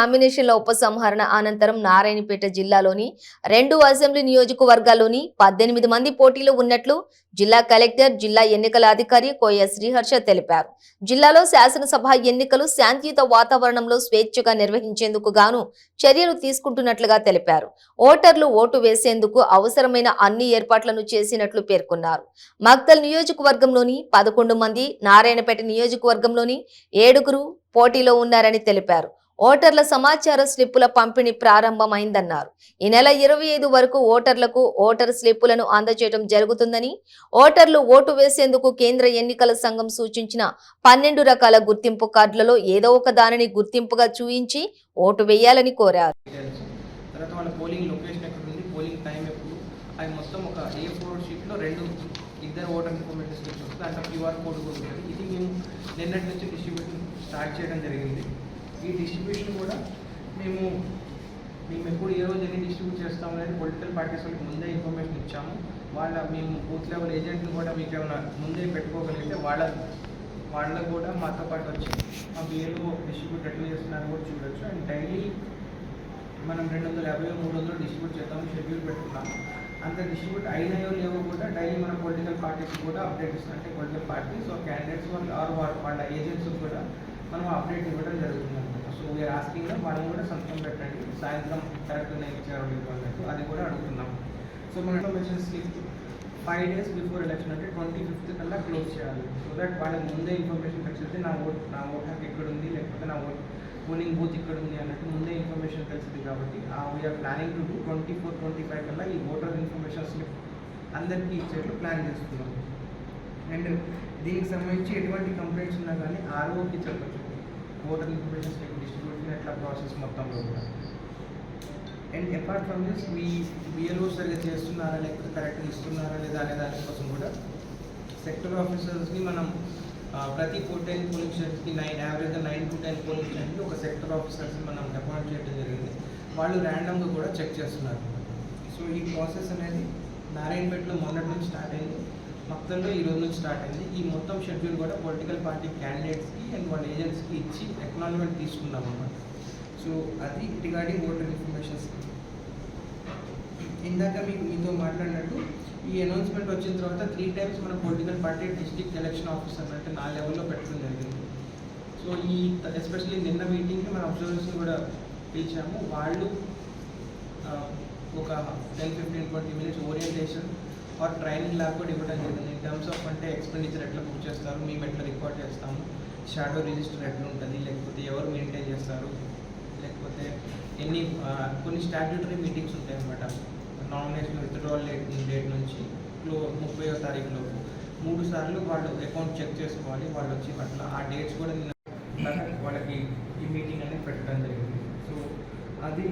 నామినేషన్ల ఉపసంహరణ అనంతరం నారాయణపేట జిల్లాలోని 2 అసెంబ్లీ నియోజకవర్గాల్లోని 18 మంది పోటీలో ఉన్నట్లు జిల్లా కలెక్టర్, జిల్లా ఎన్నికల అధికారి కోయ శ్రీహర్ష తెలిపారు. జిల్లాలో శాసనసభ ఎన్నికలు శాంతియుత వాతావరణంలో స్వేచ్ఛగా నిర్వహించేందుకు గాను చర్యలు తీసుకుంటున్నట్లుగా తెలిపారు. ఓటర్లు ఓటు వేసేందుకు అవసరమైన అన్ని ఏర్పాట్లను చేసినట్లు పేర్కొన్నారు. మక్తల్ నియోజకవర్గంలోని 11 మంది, నారాయణపేట నియోజకవర్గంలోని 7 పోటీలో ఉన్నారని తెలిపారు. ఓటర్ల సమాచార స్లిప్పుల పంపిణీ ప్రారంభమైందన్నారు. ఈ నెల 25 వరకు ఓటర్లకు ఓటర్ స్లిప్పులను అందజేయడం జరుగుతుందని, ఓటర్లు ఓటు వేసేందుకు కేంద్ర ఎన్నికల సంఘం సూచించిన 12 రకాల గుర్తింపు కార్డులలో ఏదో ఒక దానిని గుర్తింపుగా చూయించి ఓటు వేయాలని కోరారు. తర్వాత వాళ్ళ పోలింగ్ లొకేషన్ ఎక్కడ ఉంది, పోలింగ్ టైం ఎప్పుడు, అది మొత్తం ఒక A4 షీట్లో ఇద్దరు ఓటర్ ఇన్ఫర్మేషన్ స్లిప్స్ వస్తుంది. దాంట్లో QR కోడ్ కూడా ఉంటుంది. ఇది మేము నిన్నటి నుంచి డిస్ట్రిబ్యూషన్ స్టార్ట్ చేయడం జరిగింది. ఈ డిస్ట్రిబ్యూషన్ కూడా మేము ఎప్పుడు ఏ రోజు ఎన్ని డిస్ట్రిబ్యూట్ చేస్తాము అనేది పొలిటికల్ పార్టీస్ వాళ్ళకి ముందే ఇన్ఫర్మేషన్ ఇచ్చాము. మేము బూత్ లెవెల్ ఏజెంట్లు కూడా మీకు ఏమైనా ముందే పెట్టుకోగలిగితే వాళ్ళకు కూడా మాతో పాటు వచ్చి మా బిఏలో డిస్ట్రిబ్యూట్ ఎట్లా చేస్తున్నారని కూడా చూడొచ్చు. అండ్ డైలీ మనం 250 300 డిస్ట్రిబ్యూట్ చేద్దాము షెడ్యూల్ పెట్టుకున్నాము. అంత డిస్ట్రిబ్యూట్ అయినాయో లేవో కూడా డైలీ మన పొలిటికల్ పార్టీస్ కూడా అప్డేట్ ఇస్తాం. అంటే పొలిటికల్ పార్టీస్ క్యాండిడేట్స్ వాళ్ళ ఏజెంట్స్ కూడా మనం అప్డేట్ ఇవ్వడం జరుగుతుంది అనమాట. సో వీఆర్ ఆస్కింగ్ వాళ్ళని కూడా సంతకం పెట్టండి, సాయంత్రం కరెక్ట్గా ఇచ్చారు అన్నట్టు అది కూడా అడుగుతున్నాం. సో మన information slip 5 days before election అంటే 25th కల్లా క్లోజ్ చేయాలి. సో దట్ వాళ్ళకి ముందే ఇన్ఫర్మేషన్ తెలిసితే నా ఓట్ హక్కు ఎక్కడ ఉంది, లేకపోతే నా పోలింగ్ బూత్ ఇక్కడ ఉంది అన్నట్టు ముందే ఇన్ఫర్మేషన్ తెలిసింది. కాబట్టి వీఆర్ ప్లానింగ్ టు డూ 24-25 కల్లా ఈ ఓటర్ ఇన్ఫర్మేషన్ స్లిప్ అందరికీ ఇచ్చేట్లు ప్లాన్ చేస్తున్నాం. అండ్ దీనికి సంబంధించి ఎటువంటి కంప్లైంట్స్ ఉన్నా కానీ ROకి చెప్పచ్చు, ఓటర్ ఇన్ఫర్మేషన్ స్లిప్ డిస్ట్రిబ్యూషన్ ఎట్లా ప్రాసెస్ మొత్తంలో కూడా. And apart from this BLO సరిగ్గా చేస్తున్నారా లేకపోతే కరెక్ట్గా ఇస్తున్నారా లేదా అనే దానికోసం కూడా సెక్టర్ ఆఫీసర్స్ని మనం ప్రతి 10 పోలింగ్ స్టేషన్స్కి యావరేజ్గా 9 to 10 పోలింగ్ స్టేషన్కి ఒక సెక్టర్ ఆఫీసర్స్ని మనం అపాయింట్ చేయడం జరిగింది. వాళ్ళు ర్యాండమ్గా కూడా చెక్ చేస్తున్నారు. సో ఈ ప్రాసెస్ అనేది నారాయణపేటలో మొన్నటి నుంచి స్టార్ట్ అయింది, మక్తల్లో ఈ రోజు నుంచి స్టార్ట్ అయింది. ఈ మొత్తం షెడ్యూల్ కూడా పొలిటికల్ పార్టీ క్యాండిడేట్స్కి అండ్ వాళ్ళ ఏజెంట్స్కి ఇచ్చి ఎక్నాలజ్మెంట్ తీసుకున్నాం అన్నమాట. సో అది రిగార్డింగ్ ఓటర్ ఇన్ఫర్మేషన్స్. ఇందాక మీతో మాట్లాడినట్టు ఈ అనౌన్స్మెంట్ వచ్చిన తర్వాత 3 times మన political party district election officer అంటే నా లెవెల్లో పెట్టడం జరిగింది. సో ఈ ఎస్పెషల్లీ నిన్న మీటింగ్కి మన అబ్జర్వర్స్ని కూడా పిలిచాము. వాళ్ళు ఒక 10-15-20 minutes ఓరియంటేషన్ ట్రైనింగ్ లాగా కూడా ఇవ్వడం జరిగింది. ఇన్ టర్మ్స్ ఆఫ్ అంటే ఎక్స్పెండిచర్ ఎట్లా బుక్ చేస్తారు, మేము ఎట్లా రికార్డ్ చేస్తాము, షాడో రిజిస్టర్ ఎట్లా ఉంటుంది, లేకపోతే ఎవరు మెయింటైన్ చేస్తారు, లేకపోతే కొన్ని స్టాట్యూటరీ మీటింగ్స్ ఉంటాయి అన్నమాట. నామినేషన్ విత్డ్రావల్ డేట్ నుంచి 30వ తారీఖులోపు 3 సార్లు వాళ్ళు అకౌంట్ చెక్ చేసుకోవాలి. వాళ్ళు వచ్చి అట్లా ఆ డేట్స్ కూడా వాళ్ళకి ఈ మీటింగ్ అనేది పెట్టడం జరిగింది. సో అది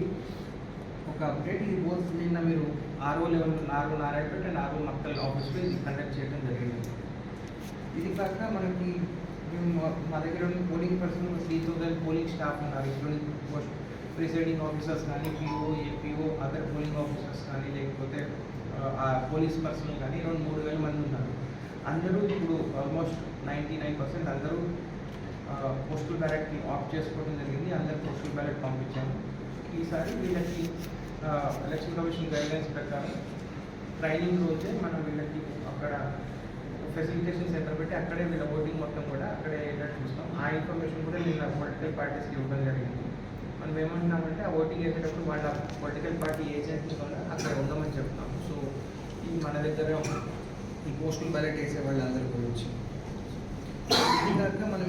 ఒక అప్డేట్. ఇది బోత్ నిన్న మీరు RO level Narayanpet and RO Makthal ఆఫీస్లో ఇది కండక్ట్ చేయడం జరిగింది. ఇది కాక మనకి మా దగ్గర ఉన్న పోలింగ్ పర్సన్ 3000 పోలింగ్ స్టాఫ్ ఉన్నారు. ఇంక్లూడింగ్ ప్రిసైడింగ్ ఆఫీసర్స్ కానీ, PO, APO, other polling officers కానీ, లేకపోతే పోలీస్ పర్సనల్ కానీ అరౌండ్ 3000 మంది ఉన్నారు. అందరూ ఇప్పుడు ఆల్మోస్ట్ 99% అందరూ పోస్టల్ బ్యాలెట్కి ఆప్ట్ చేసుకోవడం జరిగింది. అందరూ పోస్టల్ బ్యాలెట్ పంపించాము. ఈసారి వీళ్ళకి ఎలక్షన్ కమిషన్ గైడ్లైన్స్ ప్రకారం ట్రైనింగ్ రోజే మనం వీళ్ళకి అక్కడ ఫెసిలిటేషన్ సెంటర్ పెట్టి అక్కడే వీళ్ళ ఓటింగ్ మొత్తం కూడా అక్కడే అయ్యేటట్టు చూస్తాం. ఆ ఇన్ఫర్మేషన్ కూడా నిన్న పొలిటికల్ పార్టీస్కి ఇవ్వడం జరిగింది. మనం ఏమంటున్నామంటే ఆ ఓటింగ్ వేసేటప్పుడు వాళ్ళ పొలిటికల్ పార్టీ ఏజెంట్ని కూడా అక్కడ ఉండమని చెప్తాం. సో ఇది మన దగ్గర ఈ పోస్టల్ బ్యాలెట్ వేసే వాళ్ళందరి గురించి. ఇది కాక మనం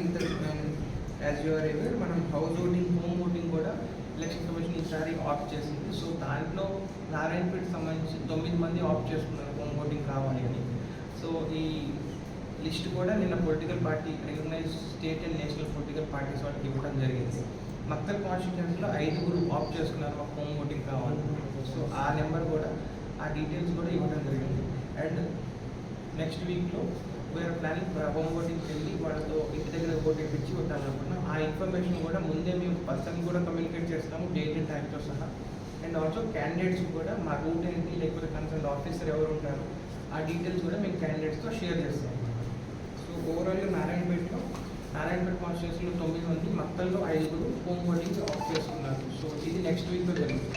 యాజ్ యూ ఆర్ అవేర్ మనం హౌస్ ఓటింగ్, హోమ్ ఓటింగ్ కూడా ఎలక్షన్ కమిషన్ ఈసారి ఆప్ట్ చేసింది. సో దాంట్లో నారాయణపేటకి సంబంధించి 9 మంది ఆప్ట్ చేసుకున్నారు హోమ్ ఓటింగ్ కావాలి అని. సో ఈ లిస్ట్ కూడా నిన్న political party recognise state and national political parties వాళ్ళకి ఇవ్వడం జరిగింది. మక్తల్ కాన్స్టిట్యూన్సీలో 5 ఆప్ట్ చేసుకున్నారు మాకు హోమ్ ఓటింగ్ కావాలి. సో ఆ నెంబర్ కూడా ఆ డీటెయిల్స్ కూడా ఇవ్వడం జరిగింది. అండ్ నెక్స్ట్ వీక్లో వీఆర్ ప్లానింగ్ హోమ్ ఓటింగ్కి వెళ్ళి వాళ్ళతో ఇంటి దగ్గర ఓటు ఇప్పించి ఉంటాననుకున్నాం. ఆ ఇన్ఫర్మేషన్ కూడా ముందే మేము పర్సన్ కూడా కమ్యూనికేట్ చేస్తాము, డేట్ అండ్ టైంతో సహా. అండ్ ఆల్సో క్యాండిడేట్స్ కూడా మా రూట్ ఏంటి, లేకపోతే కన్సర్న్ ఆఫీసర్ ఎవరు ఉంటారు, ఆ డీటెయిల్స్ కూడా మేము క్యాండిడేట్స్తో షేర్ చేస్తాం. సో ఓవరాల్గా నారాయణపేట కాన్స్టిట్యూన్సీలో 9 మంది, మక్తల్లో 5 హోమ్ ఓటింగ్ ఆఫ్ చేసుకున్నారు. నెక్స్ట్ వీక్లో జరుగుతుంది.